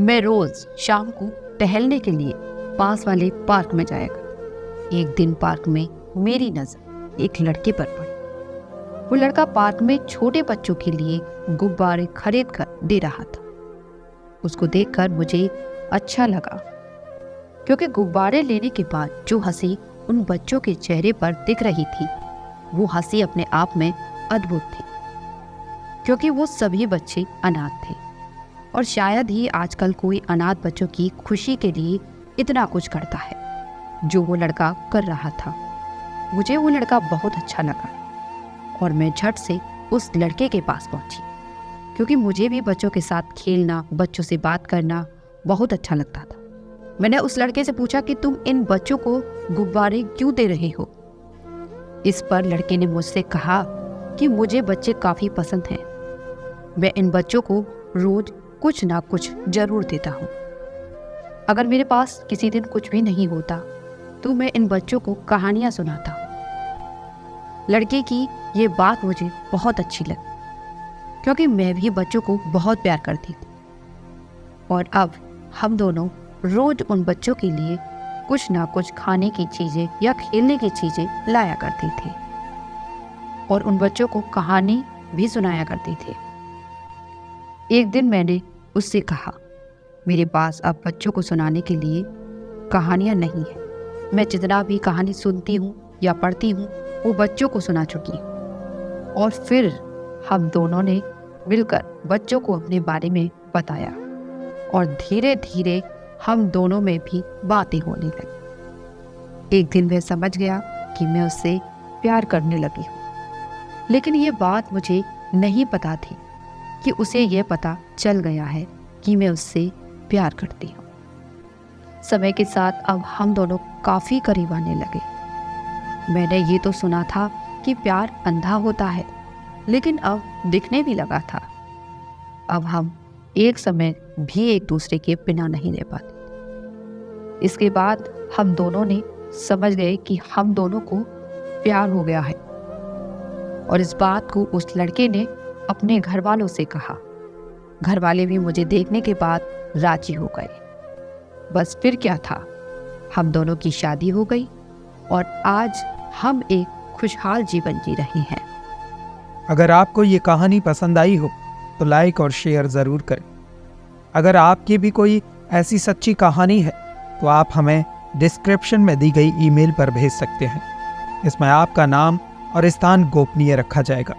मैं रोज शाम को टहलने के लिए पास वाले पार्क में जाया करती। एक दिन पार्क में मेरी नजर एक लड़के पर पड़ी। वो लड़का पार्क में छोटे बच्चों के लिए गुब्बारे खरीद कर दे रहा था। उसको देखकर मुझे अच्छा लगा, क्योंकि गुब्बारे लेने के बाद जो हंसी उन बच्चों के चेहरे पर दिख रही थी, वो हंसी अपने आप में अद्भुत थी, क्योंकि वो सभी बच्चे अनाथ थे और शायद ही आजकल कोई अनाथ बच्चों की खुशी के लिए इतना कुछ करता है जो वो लड़का कर रहा था। मुझे वो लड़का बहुत अच्छा लगा और मैं झट से उस लड़के के पास पहुंची, क्योंकि मुझे भी बच्चों के साथ खेलना, बच्चों से बात करना बहुत अच्छा लगता था। मैंने उस लड़के से पूछा कि तुम इन बच्चों को गुब्बारे क्यों दे रहे हो? इस पर लड़के ने मुझसे कहा कि मुझे बच्चे काफ़ी पसंद हैं, मैं इन बच्चों को रोज कुछ ना कुछ जरूर देता हूँ। अगर मेरे पास किसी दिन कुछ भी नहीं होता तो मैं इन बच्चों को कहानियाँ सुनाता हूँ। लड़के की ये बात मुझे बहुत अच्छी लगी, क्योंकि मैं भी बच्चों को बहुत प्यार करती थी और अब हम दोनों रोज उन बच्चों के लिए कुछ ना कुछ खाने की चीज़ें या खेलने की चीज़ें लाया करते थे और उन बच्चों को कहानी भी सुनाया करते थे। एक दिन मैंने उससे कहा, मेरे पास अब बच्चों को सुनाने के लिए कहानियाँ नहीं है। मैं जितना भी कहानी सुनती हूँ या पढ़ती हूँ वो बच्चों को सुना चुकी हूँ। और फिर हम दोनों ने मिलकर बच्चों को अपने बारे में बताया और धीरे धीरे हम दोनों में भी बातें होने लगी। एक दिन वह समझ गया कि मैं उससे प्यार करने लगी हूँ, लेकिन ये बात मुझे नहीं पता थी कि उसे ये पता चल गया है कि मैं उससे प्यार करती हूँ। समय के साथ अब हम दोनों काफ़ी करीब आने लगे। मैंने ये तो सुना था कि प्यार अंधा होता है, लेकिन अब दिखने भी लगा था। अब हम एक समय भी एक दूसरे के बिना नहीं रह पाते। इसके बाद हम दोनों ने समझ गए कि हम दोनों को प्यार हो गया है और इस बात को उस लड़के ने अपने घर वालों से कहा। घर वाले भी मुझे देखने के बाद राजी हो गए। बस फिर क्या था, हम दोनों की शादी हो गई और आज हम एक खुशहाल जीवन जी रहे हैं। अगर आपको ये कहानी पसंद आई हो तो लाइक और शेयर ज़रूर करें। अगर आपकी भी कोई ऐसी सच्ची कहानी है तो आप हमें डिस्क्रिप्शन में दी गई ईमेल पर भेज सकते हैं। इसमें आपका नाम और स्थान गोपनीय रखा जाएगा।